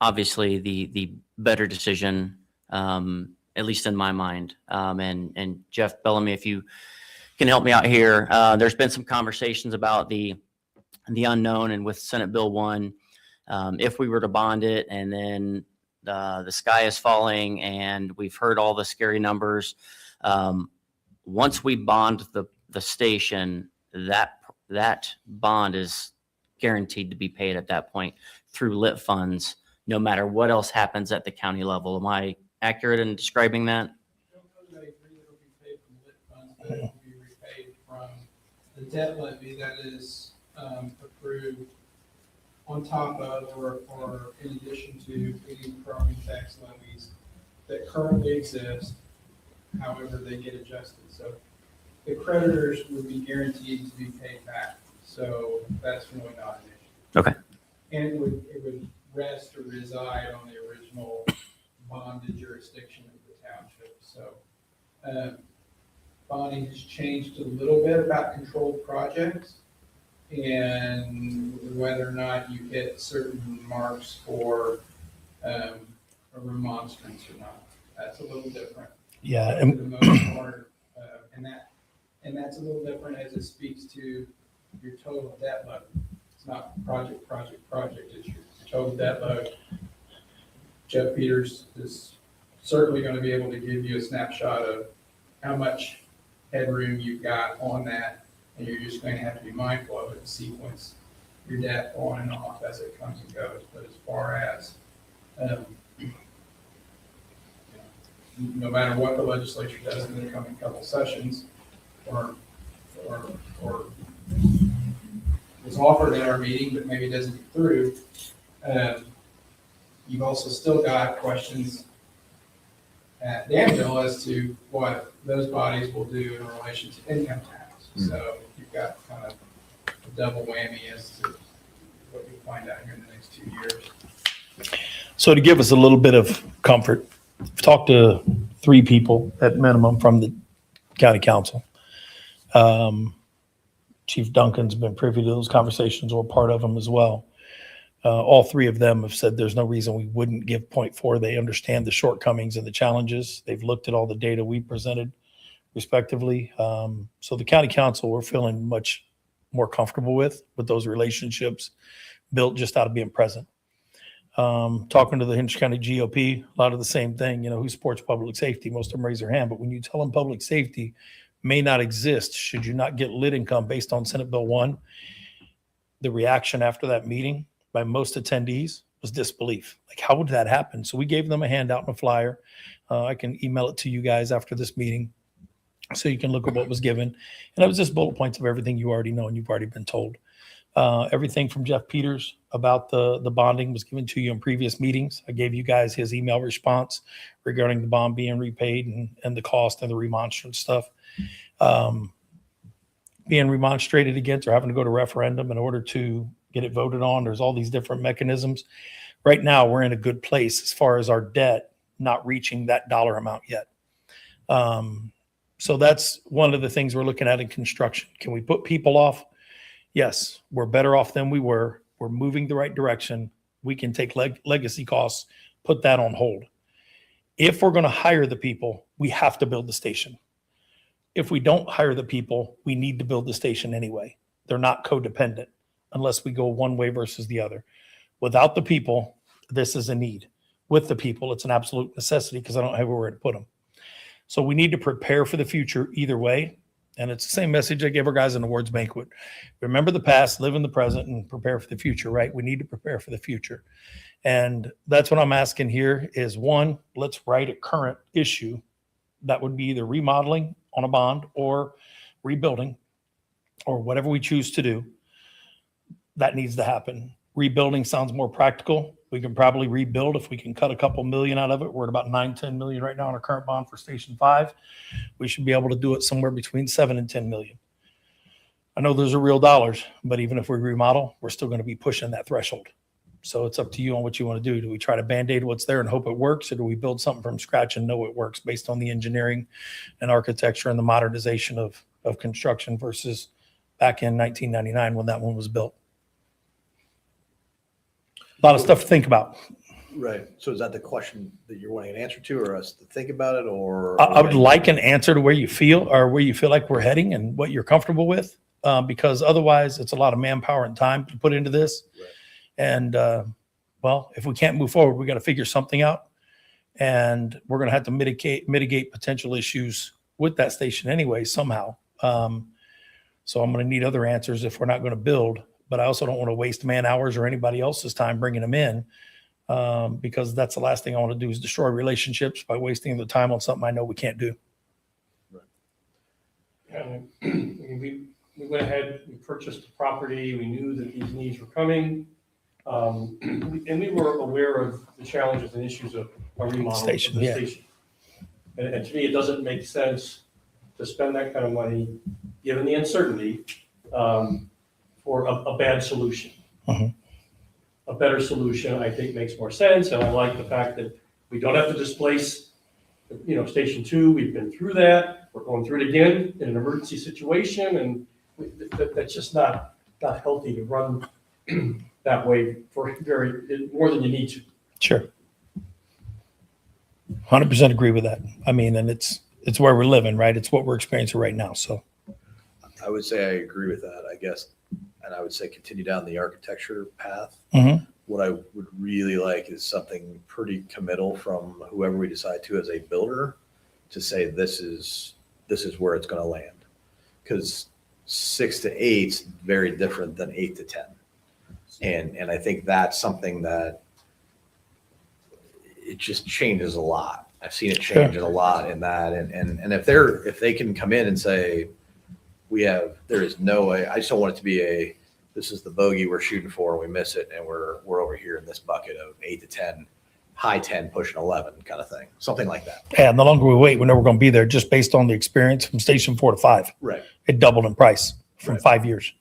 obviously the better decision, at least in my mind. And Jeff Bellamy, if you can help me out here, there's been some conversations about the unknown, and with Senate Bill 1, if we were to bond it and then the sky is falling and we've heard all the scary numbers, once we bond the station, that bond is guaranteed to be paid at that point through lit funds, no matter what else happens at the county level. Am I accurate in describing that? I agree that it'll be paid from lit funds, but it will be repaid from the debt levy that is approved on top of or in addition to any property tax levies that currently exist, however they get adjusted. So the creditors would be guaranteed to be paid back. So that's really not an issue. Okay. And it would rest or reside on the original bonded jurisdiction of the township. So bonding has changed a little bit about controlled projects and whether or not you hit certain marks for a remonstrance or not. That's a little different. Yeah, For the most part, and that's a little different as it speaks to your total debt load. It's not project, it's your total debt load. Jeff Peters is certainly going to be able to give you a snapshot of how much headroom you've got on that, and you're just going to have to be mindful of it and sequence your debt on and off as it comes and goes. But as far as, no matter what the legislature does in the coming couple sessions, or was offered at our meeting, but maybe doesn't get through, you've also still got questions at Danville as to what those bodies will do in relation to income tax. So you've got kind of a double whammy as to what you'll find out here in the next 2 years. so to give us a little bit of comfort, I've talked to 3 people at minimum from the county council. Chief Duncan's been privy to those conversations or part of them as well. All 3 of them have said there's no reason we wouldn't give 0.4. They understand the shortcomings and the challenges. They've looked at all the data we presented respectively. So the county council, we're feeling much more comfortable with those relationships built just out of being present. Talking to the Hinge County GOP, a lot of the same thing, who supports public safety? Most of them raise their hand, but when you tell them public safety may not exist should you not get lit income based on Senate Bill 1, the reaction after that meeting by most attendees was disbelief. Like, how would that happen? So we gave them a handout and a flyer. I can email it to you guys after this meeting so you can look at what was given. And it was just bullet points of everything you already know and you've already been told. Everything from Jeff Peters about the bonding was given to you in previous meetings. I gave you guys his email response regarding the bond being repaid and the cost and the remonstrance stuff. Being remonstrated against or having to go to referendum in order to get it voted on. There's all these different mechanisms. Right now, we're in a good place as far as our debt not reaching that dollar amount yet. So that's one of the things we're looking at in construction. Can we put people off? Yes, we're better off than we were. We're moving the right direction. We can take legacy costs, put that on hold. If we're going to hire the people, we have to build the station. If we don't hire the people, we need to build the station anyway. They're not codependent unless we go one way versus the other. Without the people, this is a need. With the people, it's an absolute necessity because I don't have where to put them. So we need to prepare for the future either way. And it's the same message I gave our guys in the awards banquet. Remember the past, live in the present, and prepare for the future, right? We need to prepare for the future. And that's what I'm asking here is, 1, let's write a current issue that would be either remodeling on a bond or rebuilding or whatever we choose to do. That needs to happen. Rebuilding sounds more practical. We can probably rebuild if we can cut a couple million out of it. We're at about 9-10 million right now on our current bond for Station 5. We should be able to do it somewhere between 7 and 10 million. I know those are real dollars, but even if we remodel, we're still going to be pushing that threshold. So it's up to you on what you want to do. Do we try to band-aid what's there and hope it works, or do we build something from scratch and know it works based on the engineering and architecture and the modernization of construction versus back in 1999 when that one was built? A lot of stuff to think about. Right. So is that the question that you're wanting an answer to, or us to think about it, or? I would like an answer to where you feel like we're heading and what you're comfortable with, because otherwise it's a lot of manpower and time to put into this. Right. And well, if we can't move forward, we got to figure something out, and we're going to have to mitigate potential issues with that station anyway somehow. So I'm going to need other answers if we're not going to build. But I also don't want to waste man hours or anybody else's time bringing them in, because that's the last thing I want to do is destroy relationships by wasting the time on something I know we can't do. Yeah, we went ahead, we purchased the property, we knew that these needs were coming. And we were aware of the challenges and issues of a remodel of the Station. And to me, it doesn't make sense to spend that kind of money, given the uncertainty, for a bad solution. Mhm. A better solution, I think, makes more sense, and I like the fact that we don't have to displace, Station 2. We've been through that. We're going through it again in an emergency situation, and that's just not healthy to run that way for more than you need to. Sure. 100% agree with that. I mean, and it's where we're living, right? It's what we're experiencing right now. So I would say I agree with that, I guess. And I would say continue down the architecture path. Mhm. What I would really like is something pretty committal from whoever we decide to as a builder to say, this is where it's going to land. Because 6 to 8 is very different than 8 to 10. And I think that's something that it just changes a lot. I've seen it change a lot in that. And if they can come in and say, there is no way, I just don't want it to be this is the bogey we're shooting for, and we miss it, and we're over here in this bucket of 8 to 10, high 10, pushing 11 kind of thing. Something like that. and the longer we wait, we're never going to be there, just based on the experience from station 4 to 5. Right. It doubled in price from Right. 5 years.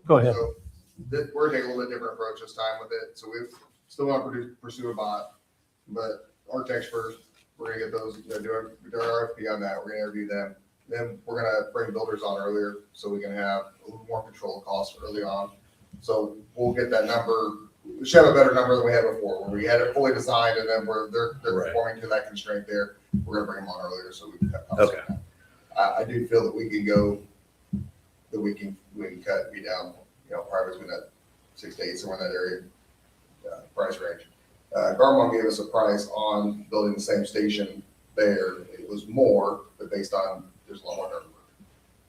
Go ahead. So we're taking a little bit different approach this time with it. So we still want to pursue a bot, but architects first. We're gonna get those, do our RFP on that. We're gonna interview them. Then we're gonna bring builders on earlier so we can have a little more control of costs early on. So we'll get that number. We should have a better number than we had before, where we had it fully designed and then they're Right. performing to that constraint there. We're gonna bring them on earlier so we can cut costs. Okay. I do feel that we can go, that we can cut, be down, probably between that 6 to 8, somewhere in that area, price range. Garmon gave us a price on building the same station there. It was more, but based on, there's a lot more dirt work.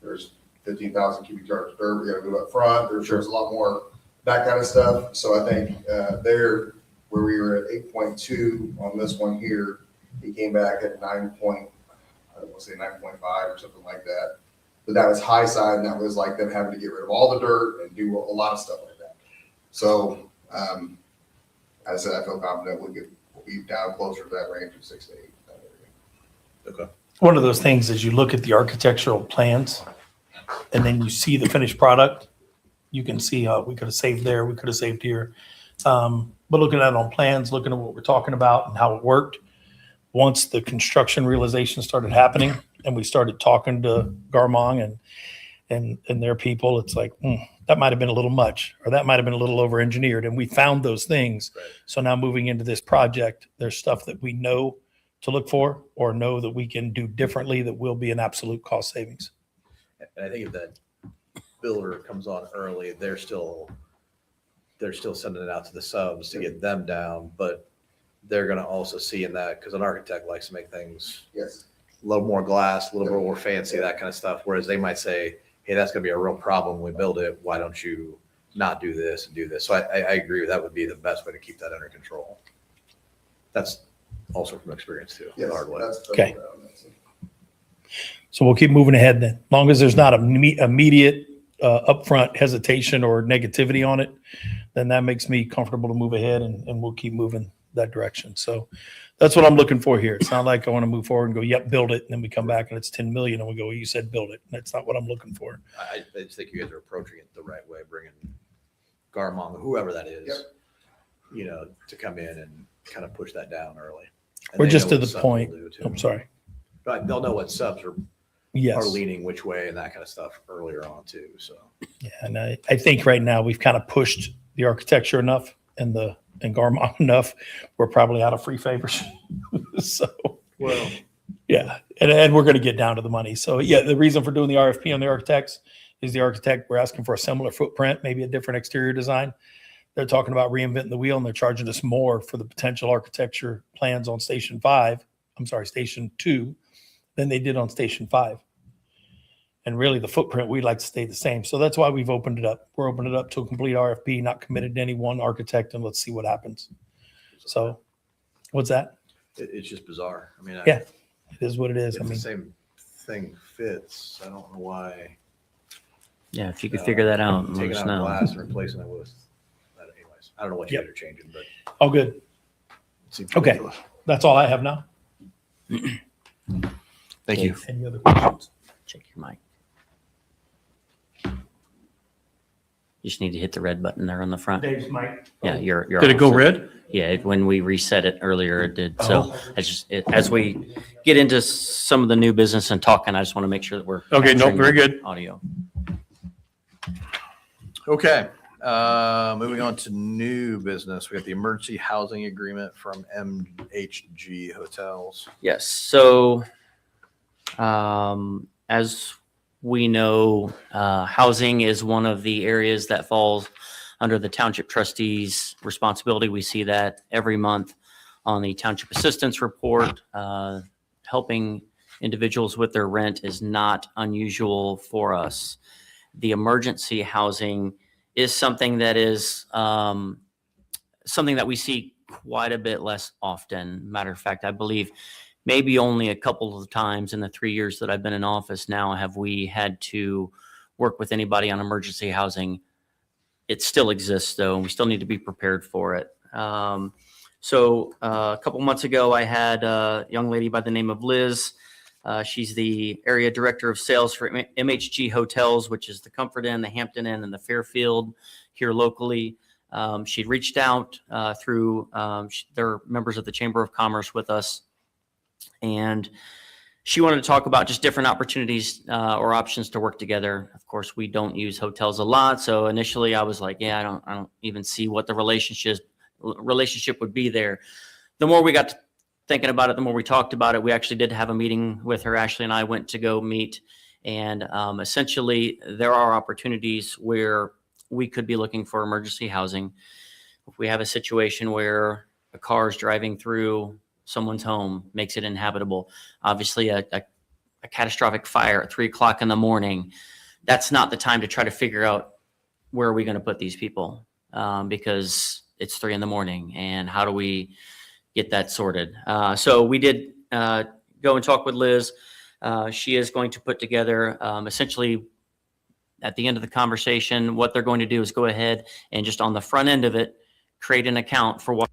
There's 15,000 cubic yards of dirt we gotta move up front. There's a lot more, that kind of stuff. So I think there, where we were at 8.2 on this one here, he came back at 9.5 or something like that. But that was high side, and that was like them having to get rid of all the dirt and do a lot of stuff like that. So, as I said, I feel confident we'll be down closer to that range of 6 to 8. That area. Okay. One of those things is you look at the architectural plans and then you see the finished product. You can see how we could have saved there, we could have saved here. But looking at it on plans, looking at what we're talking about and how it worked, once the construction realization started happening and we started talking to Garmong and their people, it's like, that might have been a little much, or that might have been a little over engineered. And we found those things. Right. So now moving into this project, there's stuff that we know to look for or know that we can do differently that will be an absolute cost savings. And I think if that builder comes on early, they're still sending it out to the subs to get them down, but they're going to also see in that, because an architect likes to make things Yes. a little more glass, a little bit more fancy, that kind of stuff. Whereas they might say, hey, that's going to be a real problem when we build it. Why don't you not do this and do this? So I agree that would be the best way to keep that under control. That's also from experience too, the Yes. hard way. That's Okay. that's it. So we'll keep moving ahead then. As long as there's not immediate upfront hesitation or negativity on it, then that makes me comfortable to move ahead and we'll keep moving that direction. So that's what I'm looking for here. It's not like I want to move forward and go, yep, build it. And then we come back and it's 10 million and we go, well, you said build it. That's not what I'm looking for. I just think you guys are approaching it the right way, bringing Garmong, whoever that is, to come in and kind of push that down early. And We're they just know to what the subs point. will do, too. I'm sorry. But they'll know what subs are Yes. leaning which way and that kind of stuff earlier on too. So Yeah, and I think right now we've kind of pushed the architecture enough and Garmong enough. We're probably out of free favors. So, well, yeah, and we're going to get down to the money. So yeah, the reason for doing the RFP on the architects is we're asking for a similar footprint, maybe a different exterior design. They're talking about reinventing the wheel and they're charging us more for the potential architecture plans on station 2 than they did on station 5. And really the footprint, we'd like to stay the same. So that's why we've opened it up. We're opening it up to a complete RFP, not committed to any one architect, and let's see what happens. So what's that? it's just bizarre. I mean, Yeah, it is what it is. if I the mean, same thing fits, I don't know why Yeah, if you could figure that out, let taking us out know. glass and replacing it with that. Anyways, I don't know what you Yep. guys are changing, but all good. it seems Okay. ridiculous. That's all I have now. Thank you. Any other questions? Check your mic. You just need to hit the red button there on the front. Dave's mic. Yeah, you're. Did it go all set. red? Yeah, when we reset it earlier, it did. So as we get into some of the new business and talking, I just want to make sure that we're. Okay, no, capturing very the good. Audio. Okay. Moving on to new business, we got the emergency housing agreement from MHG Hotels. Yes. So, as we know, housing is one of the areas that falls under the township trustees' responsibility. We see that every month on the township assistance report. Helping individuals with their rent is not unusual for us. The emergency housing is something that is something that we see quite a bit less often. Matter of fact, I believe maybe only a couple of times in the 3 years that I've been in office now have we had to work with anybody on emergency housing. It still exists, though, and we still need to be prepared for it. So a couple months ago, I had a young lady by the name of Liz. She's the area director of sales for MHG Hotels, which is the Comfort Inn, the Hampton Inn, and the Fairfield here locally. She'd reached out through they're members of the Chamber of Commerce with us, and she wanted to talk about just different opportunities or options to work together. Of course, we don't use hotels a lot, so initially I was like, yeah, I don't even see what the relationship would be there. The more we got to thinking about it, the more we talked about it. We actually did have a meeting with her. Ashley and I went to go meet, and essentially there are opportunities where we could be looking for emergency housing. If we have a situation where a car is driving through someone's home, makes it inhabitable, obviously a catastrophic fire at 3 o'clock in the morning, that's not the time to try to figure out where are we going to put these people because it's 3 a.m. and how do we get that sorted? So we did go and talk with Liz. She is going to put together essentially at the end of the conversation, what they're going to do is go ahead and just on the front end of it, create an account for what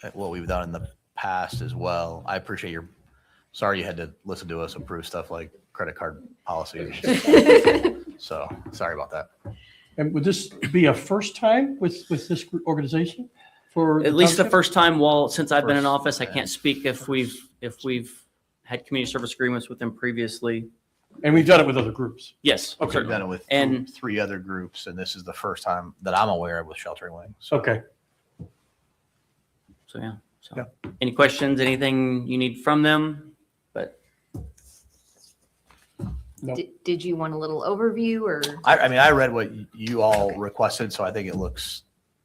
at what we've done in the past as well. I appreciate sorry you had to listen to us approve stuff like credit card policies. So sorry about that. And would this be a first time with this organization? For At least the township? first time, since I've been in First, office, I yeah. can't speak if we've had community service agreements with them previously. And we've done it with other groups. Yes. We've certainly. done it with And- three other groups, and this is the first time that I'm aware of with Sheltering Wings. So Okay. So, yeah. So, Yeah. any questions, anything you need from them? But No. Did you want a little overview or? I mean, I read what you all requested, so I think it looks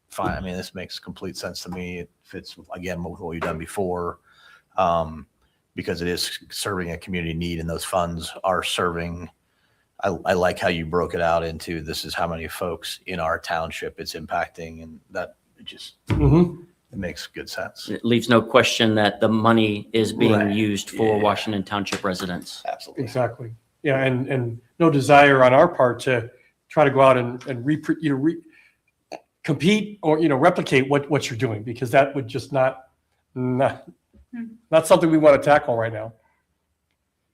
fine. I mean, this makes complete sense to me. It fits, again, with what we've done before, because it is serving a community need, and those funds are serving. I like how you broke it out into this is how many folks in our township it's impacting, and that it just Mm-hmm. it makes good sense. it leaves no question that the money is being Right. used for Yeah. Washington Township residents. Absolutely. Exactly. Yeah, and no desire on our part to try to go out and compete or, replicate what you're doing, because that would just not something we want to tackle right now.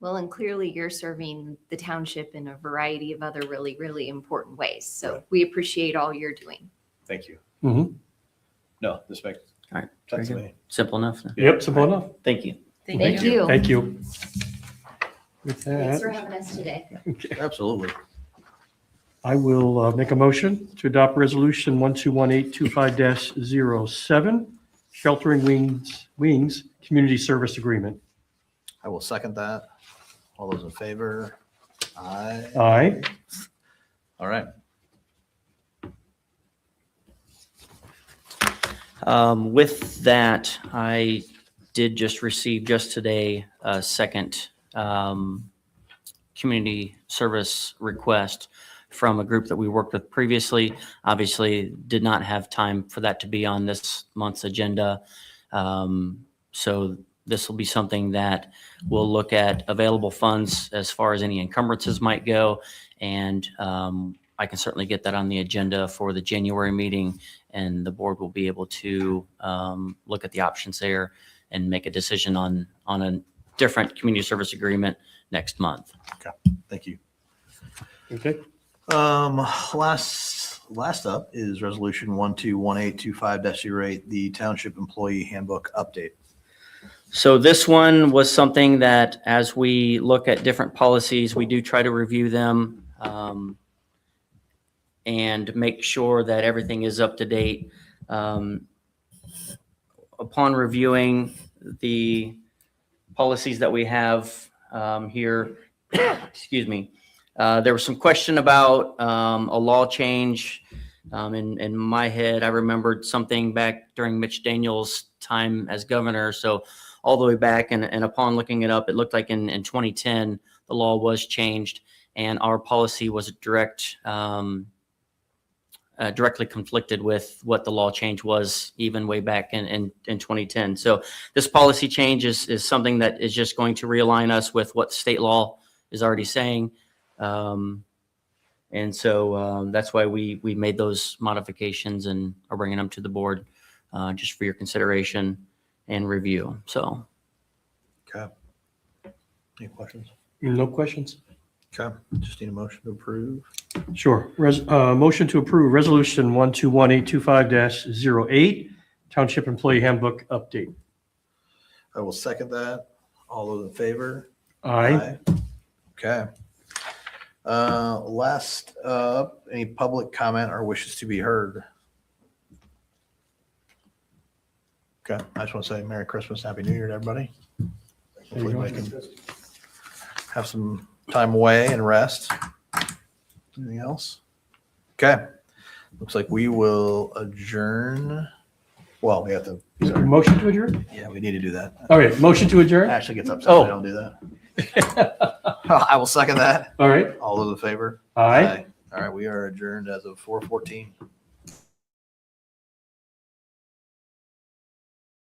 Well, and clearly you're serving the township in a variety of other really, really important ways. So Right. we appreciate all you're doing. Thank you. Mm-hmm. No, this makes All right. sense to Very me. Simple enough. Yep, simple enough. Thank you. Thank you. Thank you. With Thanks for that, having us today. Absolutely. I will make a motion to adopt resolution 121825-07, Sheltering Wings Community Service Agreement. I will second that. All those in favor? Aye. Aye. All right. With that, I did just receive just today a second community service request from a group that we worked with previously. Obviously, did not have time for that to be on this month's agenda. So this will be something that we'll look at available funds as far as any encumbrances might go. And I can certainly get that on the agenda for the January meeting, and the board will be able to look at the options there and make a decision on a different community service agreement next month. Thank you. Okay. Last up is resolution 121825-08, the Township Employee Handbook Update. So this one was something that, as we look at different policies, we do try to review them and make sure that everything is up to date. Upon reviewing the policies that we have here, excuse me, there was some question about a law change. In my head, I remembered something back during Mitch Daniels' time as governor. So all the way back, and upon looking it up, it looked like in 2010, the law was changed, and our policy was directly conflicted with what the law change was even way back in 2010. So this policy change is something that is just going to realign us with what state law is already saying. And so that's why we made those modifications and are bringing them to the board just for your consideration and review. So Okay. Any questions? No questions? Okay. Just need a motion to approve. Sure. Motion to approve resolution 121825-08, Township Employee Handbook Update. I will second that. All those in favor? Aye. Okay. Last up, any public comment or wishes to be heard? Okay, I just want to say Merry Christmas, Happy New Year to everybody. Hopefully we can have some time away and rest. Anything else? Okay. Looks like we will adjourn. Well, we have to, sorry. Motion to adjourn? Yeah, we need to do that. Okay, motion to adjourn? Ashley gets upset if Oh. I don't do that. I will second that. All right. All those in favor? Aye. All right, we are adjourned as of 4:14.